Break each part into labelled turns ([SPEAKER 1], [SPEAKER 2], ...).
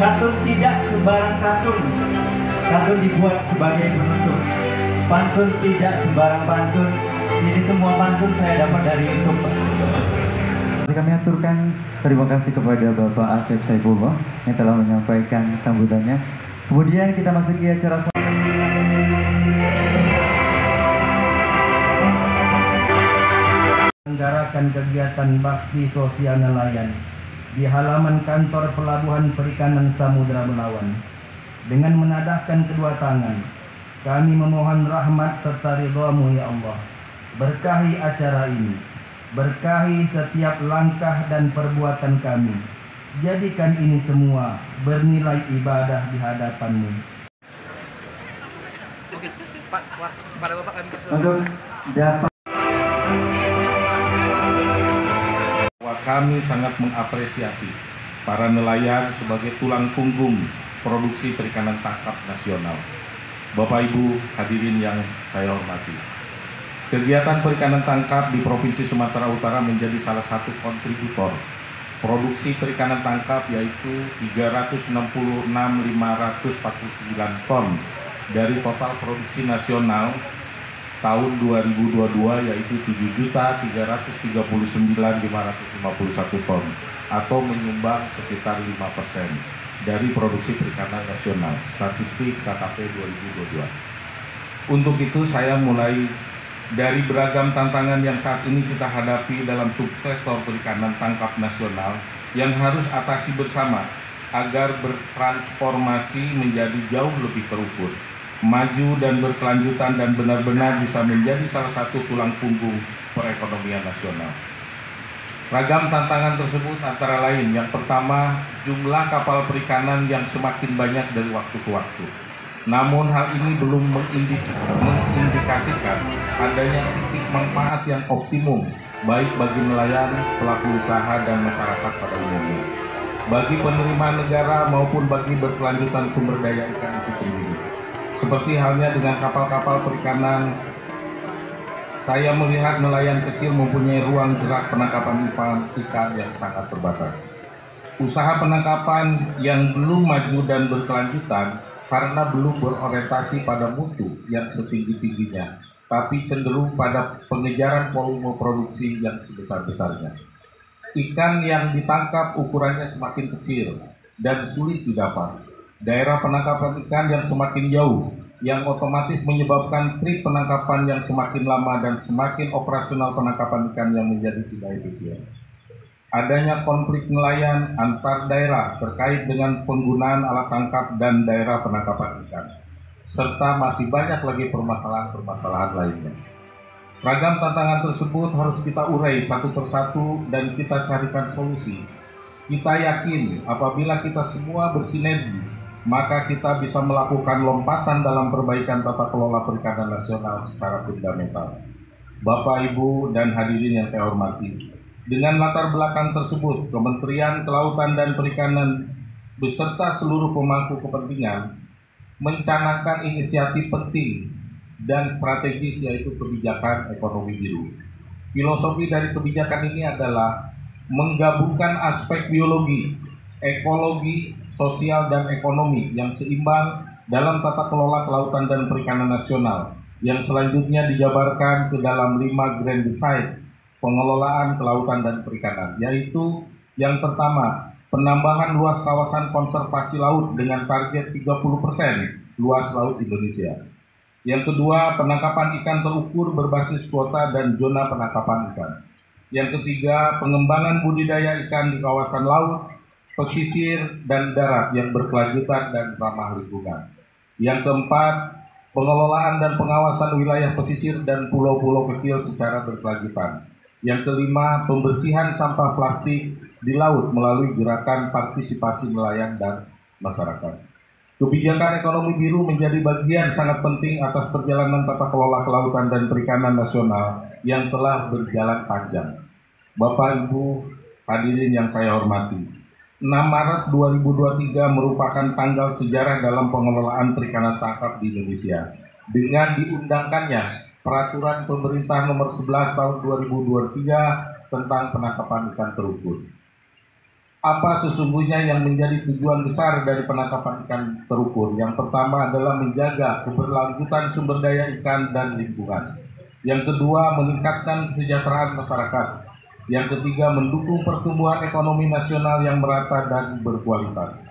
[SPEAKER 1] Katun tidak sembarang katun. Katun dibuat sebagai penutup. Pantun tidak sembarang pantun. Jadi semua pantun saya dapat dari YouTube.
[SPEAKER 2] Kami aturkan terima kasih kepada Bapak Asep Saifullah yang telah menyampaikan sambutannya. Kemudian kita masuki acara
[SPEAKER 3] menyelenggarakan kegiatan bakti sosial nelayan di halaman kantor Pelabuhan Perikanan Samudra Belawan. Dengan menadahkan kedua tangan, kami memohon rahmat serta ridha-Mu ya Allah. Berkahi acara ini, berkahi setiap langkah dan perbuatan kami. Jadikan ini semua bernilai ibadah di hadapan-Mu.
[SPEAKER 4] Oke, Pak, pada Bapak kami
[SPEAKER 2] untuk dapat.
[SPEAKER 5] Kami sangat mengapresiasi para nelayan sebagai tulang punggung produksi perikanan tangkap nasional. Bapak Ibu hadirin yang saya hormati, kegiatan perikanan tangkap di Provinsi Sumatera Utara menjadi salah satu kontributor produksi perikanan tangkap, yaitu 366.549 ton dari total produksi nasional tahun 2022, yaitu 7.339.551 ton atau menyumbang sekitar 5% dari produksi perikanan nasional, statistik KKP 2022. Untuk itu saya mulai dari beragam tantangan yang saat ini kita hadapi dalam subsektor perikanan tangkap nasional yang harus atasi bersama agar bertransformasi menjadi jauh lebih terukur, maju dan berkelanjutan, dan benar-benar bisa menjadi salah satu tulang punggung perekonomian nasional. Ragam tantangan tersebut antara lain, yang pertama, jumlah kapal perikanan yang semakin banyak dari waktu ke waktu. Namun hal ini belum mengindikasikan adanya titik manfaat yang optimum baik bagi nelayan, pelaku usaha, dan masyarakat pada umumnya, bagi penerimaan negara maupun bagi berkelanjutan sumber daya ikan itu sendiri. Seperti halnya dengan kapal-kapal perikanan, saya melihat nelayan kecil mempunyai ruang gerak penangkapan ikan yang sangat terbatas. Usaha penangkapan yang belum maju dan berkelanjutan karena belum berorientasi pada mutu yang setinggi-tingginya, tapi cenderung pada pengejaran volume produksi yang sebesar-besarnya. Ikan yang ditangkap ukurannya semakin kecil dan sulit didapat. Daerah penangkapan ikan yang semakin jauh, yang otomatis menyebabkan trip penangkapan yang semakin lama dan semakin operasional penangkapan ikan yang menjadi tidak efisien. Adanya konflik nelayan antar daerah terkait dengan penggunaan alat tangkap dan daerah penangkapan ikan, serta masih banyak lagi permasalahan-permasalahan lainnya. Ragam tantangan tersebut harus kita urai satu persatu dan kita carikan solusi. Kita yakin apabila kita semua bersinergi, maka kita bisa melakukan lompatan dalam perbaikan tata kelola perikanan nasional secara fundamental. Bapak, Ibu, dan hadirin yang saya hormati, dengan latar belakang tersebut, Kementerian Kelautan dan Perikanan beserta seluruh pemangku kepentingan mencanangkan inisiatif penting dan strategis, yaitu kebijakan ekonomi biru. Filosofi dari kebijakan ini adalah menggabungkan aspek biologi, ekologi, sosial, dan ekonomi yang seimbang dalam tata kelola kelautan dan perikanan nasional, yang selanjutnya dijabarkan ke dalam 5 grand design pengelolaan kelautan dan perikanan, yaitu yang pertama, penambahan luas kawasan konservasi laut dengan target 30% luas laut Indonesia. Yang kedua, penangkapan ikan terukur berbasis kuota dan zona penangkapan ikan. Yang ketiga, pengembangan budidaya ikan di kawasan laut, pesisir, dan darat yang berkelanjutan dan ramah lingkungan. Yang keempat, pengelolaan dan pengawasan wilayah pesisir dan pulau-pulau kecil secara berkelanjutan. Yang kelima, pembersihan sampah plastik di laut melalui gerakan partisipasi nelayan dan masyarakat. Kebijakan ekonomi biru menjadi bagian sangat penting atas perjalanan tata kelola kelautan dan perikanan nasional yang telah berjalan panjang. Bapak, Ibu, hadirin yang saya hormati, 6 Maret 2023 merupakan tanggal sejarah dalam pengelolaan perikanan tangkap di Indonesia dengan diundangkannya Peraturan Pemerintah Nomor 11 Tahun 2023 tentang penangkapan ikan terukur. Apa sesungguhnya yang menjadi tujuan besar dari penangkapan ikan terukur? Yang pertama adalah menjaga keberlanjutan sumber daya ikan dan lingkungan. Yang kedua, meningkatkan kesejahteraan masyarakat. Yang ketiga, mendukung pertumbuhan ekonomi nasional yang merata dan berkualitas.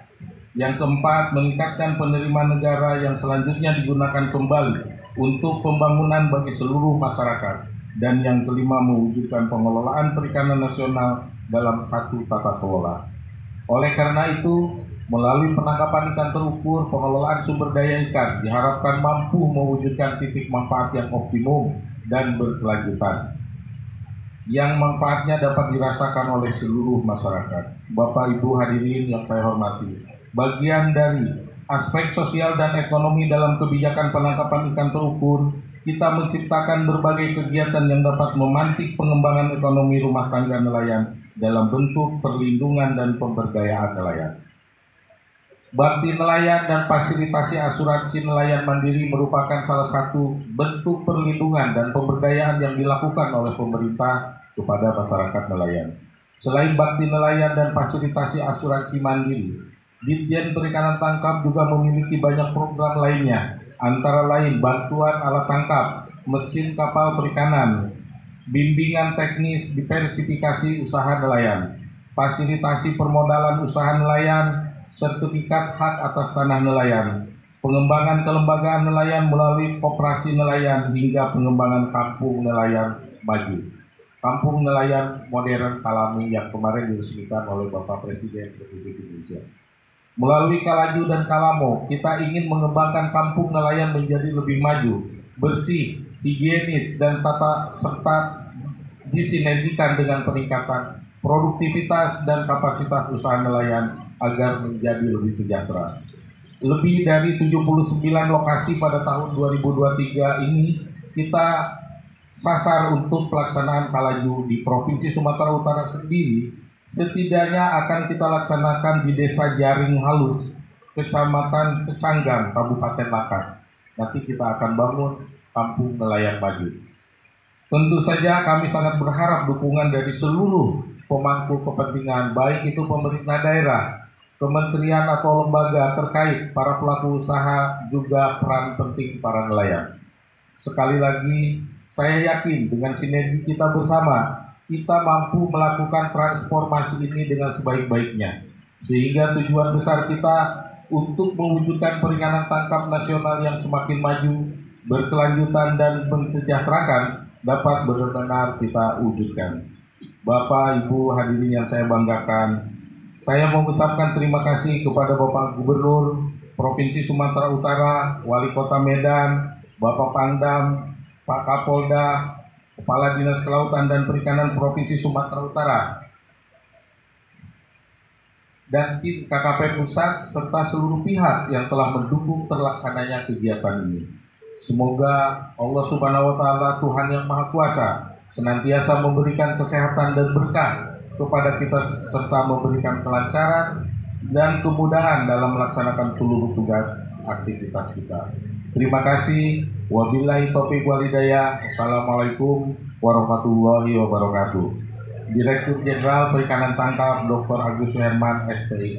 [SPEAKER 5] Yang keempat, meningkatkan penerimaan negara yang selanjutnya digunakan kembali untuk pembangunan bagi seluruh masyarakat. Dan yang kelima, mewujudkan pengelolaan perikanan nasional dalam satu tata kelola. Oleh karena itu, melalui penangkapan ikan terukur, pengelolaan sumber daya ikan diharapkan mampu mewujudkan titik manfaat yang optimum dan berkelanjutan, yang manfaatnya dapat dirasakan oleh seluruh masyarakat. Bapak Ibu hadirin yang saya hormati, bagian dari aspek sosial dan ekonomi dalam kebijakan penangkapan ikan terukur, kita menciptakan berbagai kegiatan yang dapat memantik pengembangan ekonomi rumah tangga nelayan dalam bentuk perlindungan dan pemberdayaan nelayan. Bakti nelayan dan fasilitasi asuransi nelayan mandiri merupakan salah satu bentuk perlindungan dan pemberdayaan yang dilakukan oleh pemerintah kepada masyarakat nelayan. Selain bakti nelayan dan fasilitasi asuransi mandiri, Ditjen Perikanan Tangkap juga memiliki banyak program lainnya, antara lain bantuan alat tangkap, mesin kapal perikanan, bimbingan teknis diversifikasi usaha nelayan, fasilitasi permodalan usaha nelayan, sertifikat hak atas tanah nelayan, pengembangan kelembagaan nelayan melalui koperasi nelayan, hingga pengembangan kampung nelayan maju. Kampung nelayan modern Kalami yang kemarin diresmikan oleh Bapak Presiden Republik Indonesia. Melalui Kalaju dan Kalamo, kita ingin mengembangkan kampung nelayan menjadi lebih maju, bersih, higienis, dan tata serta disinergikan dengan peningkatan produktivitas dan kapasitas usaha nelayan agar menjadi lebih sejahtera. Lebih dari 79 lokasi pada tahun 2023 ini kita sasar untuk pelaksanaan Kalaju di Provinsi Sumatera Utara sendiri. Setidaknya akan kita laksanakan di Desa Jaring Halus, Kecamatan Secanggang, Kabupaten Lakar. Nanti kita akan bangun kampung nelayan maju. Tentu saja kami sangat berharap dukungan dari seluruh pemangku kepentingan, baik itu pemerintah daerah, kementerian atau lembaga terkait, para pelaku usaha, juga peran penting para nelayan. Sekali lagi, saya yakin dengan sinergi kita bersama, kita mampu melakukan transformasi ini dengan sebaik-baiknya, sehingga tujuan besar kita untuk mewujudkan perikanan tangkap nasional yang semakin maju, berkelanjutan, dan mensejahterakan dapat benar-benar kita wujudkan. Bapak, Ibu hadirin yang saya banggakan, saya mengucapkan terima kasih kepada Bapak Gubernur Provinsi Sumatera Utara, Wali Kota Medan, Bapak Pangdam, Pak Kapolda, Kepala Dinas Kelautan dan Perikanan Provinsi Sumatera Utara, dan tim KKP Pusat, serta seluruh pihak yang telah mendukung terlaksananya kegiatan ini. Semoga Allah Subhanahu wa Ta'ala, Tuhan yang Maha Kuasa, senantiasa memberikan kesehatan dan berkah kepada kita, serta memberikan kelancaran dan kemudahan dalam melaksanakan seluruh tugas aktivitas kita. Terima kasih. Wabillahi taufiq wal hidayah. Assalamualaikum warahmatullahi wabarakatuh. Direktur Jenderal Perikanan Tangkap Dr. Agus Suherman, SPI.